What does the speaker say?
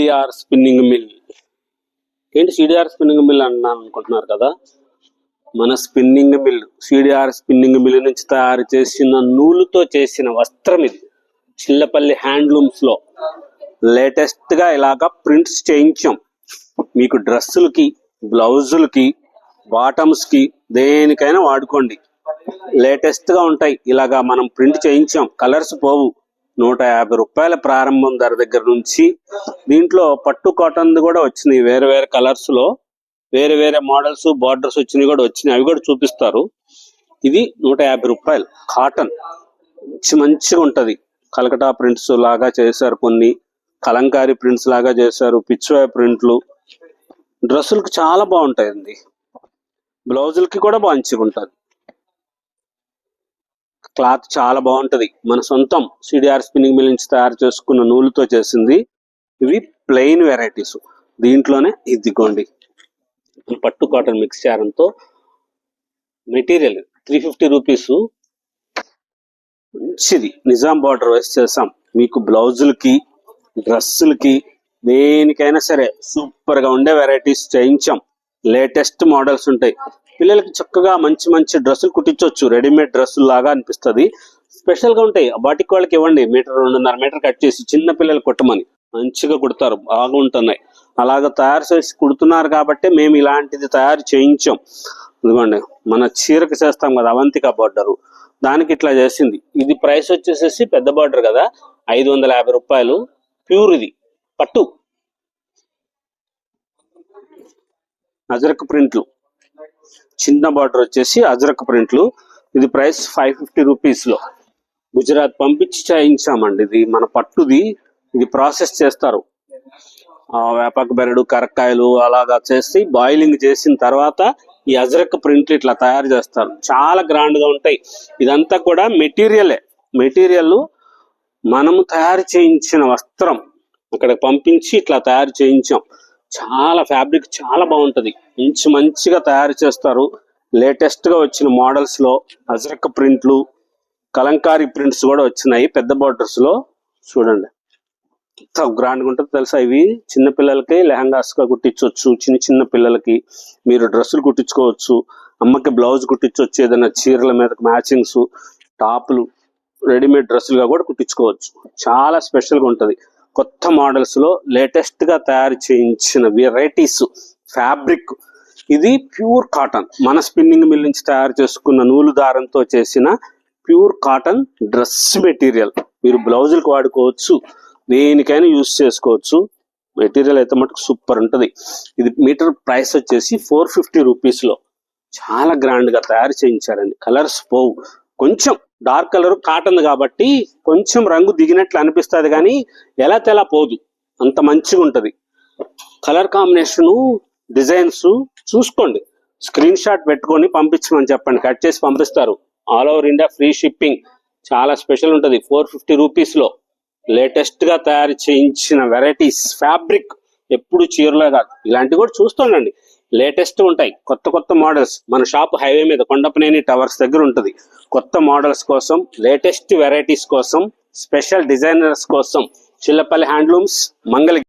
CDR spinning mill. ఏంటి CDR spinning mill అన్నాను అనుకుంటున్నారు కదా. మన spinning mill, CDR spinning mill నుంచి తయారు చేసిన నూలుతో చేసిన వస్త్రం ఇది. చిల్లపల్లి హ్యాండ్లూమ్స్ లో లేటెస్ట్ గా ఇలాగా ప్రింట్స్ చేయించాం. మీకు డ్రెస్సులకి, బ్లౌజులకి, బాటమ్స్ కి దేనికైనా వాడుకోండి. లేటెస్ట్ గా ఉంటాయి. ఇలాగా మనం ప్రింట్ చేయించాం. కలర్స్ పోవు. 150 రూపాయల ప్రారంభం ధర దగ్గర నుంచి దీంట్లో పట్టు కాటన్ కూడా వచ్చినాయి. వేరే వేరే కలర్స్ లో వేరే వేరే మోడల్స్, బార్డర్స్ వచ్చినాయి కూడా వచ్చినాయి. అవి కూడా చూపిస్తారు. ఇది 150 రూపాయలు కాటన్. మంచిగా ఉంటది. కలకటా ప్రింట్స్ లాగా చేశారు, కొన్ని కలంకారీ ప్రింట్స్ లాగా చేశారు, పిచ్వాయ్ ప్రింట్లు. డ్రెస్సులకు చాలా బాగుంటాయండి. బ్లౌజులకి కూడా మంచిగా ఉంటుంది. క్లాత్ చాలా బాగుంటది. మన సొంతం సిడిఆర్ స్పిన్నింగ్ మిల్ నుంచి తయారు చేసుకున్న నూలుతో చేసింది. ఇవి ప్లెయిన్ వెరైటీస్. దీంట్లోనే ఇదిగోండి పట్టు కాటన్ మిక్స్ చేయడంతో మెటీరియల్ 350 రూపీస్. మంచిది. నిజాం బార్డర్ వేసి చేసాం. మీకు బ్లౌజులకి, డ్రెస్సులకి దేనికైనా సరే సూపర్ గా ఉండే వెరైటీస్ చేయించాం. లేటెస్ట్ మోడల్స్ ఉంటాయి. పిల్లలకి చక్కగా మంచి మంచి డ్రెస్సులు కుట్టించవచ్చు. రెడీమేడ్ డ్రెస్సులు లాగా అనిపిస్తుంది. స్పెషల్ గా ఉంటాయి. బాటిక్ వాళ్ళకి ఇవ్వండి. 1.5 మీటర్ కట్ చేసి చిన్న పిల్లలు కుట్టమని మంచిగా కుడతారు. బాగుంటున్నాయి. అలాగ తయారు చేసి కుడుతున్నారు కాబట్టి మేము ఇలాంటిది తయారు చేయించాం. ఇదిగోండి మన చీరకు చేస్తాం కదా అవంతిక బార్డరు, దానికి ఇట్లా చేసింది. ఇది ప్రైస్ వచ్చేసేసి పెద్ద బార్డర్ కదా 550 రూపాయలు. ప్యూర్ ఇది పట్టు అజరక్ ప్రింట్లు. చిన్న బార్డర్ వచ్చేసి అజరక్ ప్రింట్లు. ఇది ప్రైస్ 550 రూపీస్ లో. గుజరాత్ పంపించి చేయించామండి. ఇది మన పట్టుది. ఇది ప్రాసెస్ చేస్తారు. వేపాకు బెరడు, కరక్కాయలు అలాగా చేసి బాయిలింగ్ చేసిన తర్వాత ఈ అజరక్ ప్రింట్లు ఇట్లా తయారు చేస్తారు. చాలా గ్రాండ్ గా ఉంటాయి. ఇదంతా కూడా మెటీరియల్ మనము తయారు చేయించిన వస్త్రం అక్కడికి పంపించి ఇట్లా తయారు చేయించాం. చాలా ఫ్యాబ్రిక్ చాలా బాగుంటది. మంచిగా తయారు చేస్తారు. లేటెస్ట్ గా వచ్చిన మోడల్స్ లో అజరక్ ప్రింట్లు, కలంకారీ ప్రింట్స్ కూడా వచ్చినాయి పెద్ద బార్డర్స్ లో. చూడండి ఎంత గ్రాండ్ గా ఉంటుంది తెలుసా. ఇవి చిన్న పిల్లలకి లెహంగాస్ గా కుట్టించవచ్చు. చిన్న పిల్లలకి మీరు డ్రెస్సులు కుట్టించుకోవచ్చు. అమ్మకి బ్లౌజ్ కుట్టించవచ్చు. ఏదైనా చీరల మీద మ్యాచింగ్స్, టాపులు, రెడీమేడ్ డ్రెస్సులుగా కూడా కుట్టించుకోవచ్చు. చాలా స్పెషల్ గా ఉంటది. కొత్త మోడల్స్ లో లేటెస్ట్ గా తయారు చేయించిన వెరైటీస్ ఫ్యాబ్రిక్. ఇది ప్యూర్ కాటన్. మన స్పిన్నింగ్ మిల్ నుంచి తయారు చేసుకున్న నూలు దారంతో చేసిన ప్యూర్ కాటన్ డ్రెస్ మెటీరియల్. మీరు బ్లౌజులకు వాడుకోవచ్చు. దేనికైనా యూజ్ చేసుకోవచ్చు. మెటీరియల్ అయితే మటుకు సూపర్ ఉంటది. ఇది మీటర్ ప్రైస్ వచ్చేసి 450 రూపీస్ లో. చాలా గ్రాండ్ గా తయారు చేయించారండి. కలర్స్ పోవు. కొంచెం డార్క్ కలర్ కాటన్ కాబట్టి కొంచెం రంగు దిగినట్లు అనిపిస్తుంది కానీ ఎలా తెలా పోదు. అంత మంచిగా ఉంటది. కలర్ కాంబినేషను, డిజైన్స్ చూసుకోండి. స్క్రీన్ షాట్ పెట్టుకొని పంపించమని చెప్పండి. కట్ చేసి పంపిస్తారు. All over India free shipping. చాలా స్పెషల్ ఉంటది. 450 రూపీస్ లో లేటెస్ట్ గా తయారు చేయించిన వెరైటీస్ ఫ్యాబ్రిక్. ఎప్పుడు చీరలో కాదు, ఇలాంటివి కూడా చూస్తుండండి. లేటెస్ట్ ఉంటాయి. కొత్త మోడల్స్. మన షాప్ హైవే మీద కొండపనేని టవర్స్ దగ్గర ఉంటది. కొత్త మోడల్స్ కోసం, లేటెస్ట్ వెరైటీస్ కోసం, స్పెషల్ డిజైనర్స్ కోసం చిల్లపల్లి హ్యాండ్లూమ్స్, మంగళగిరి.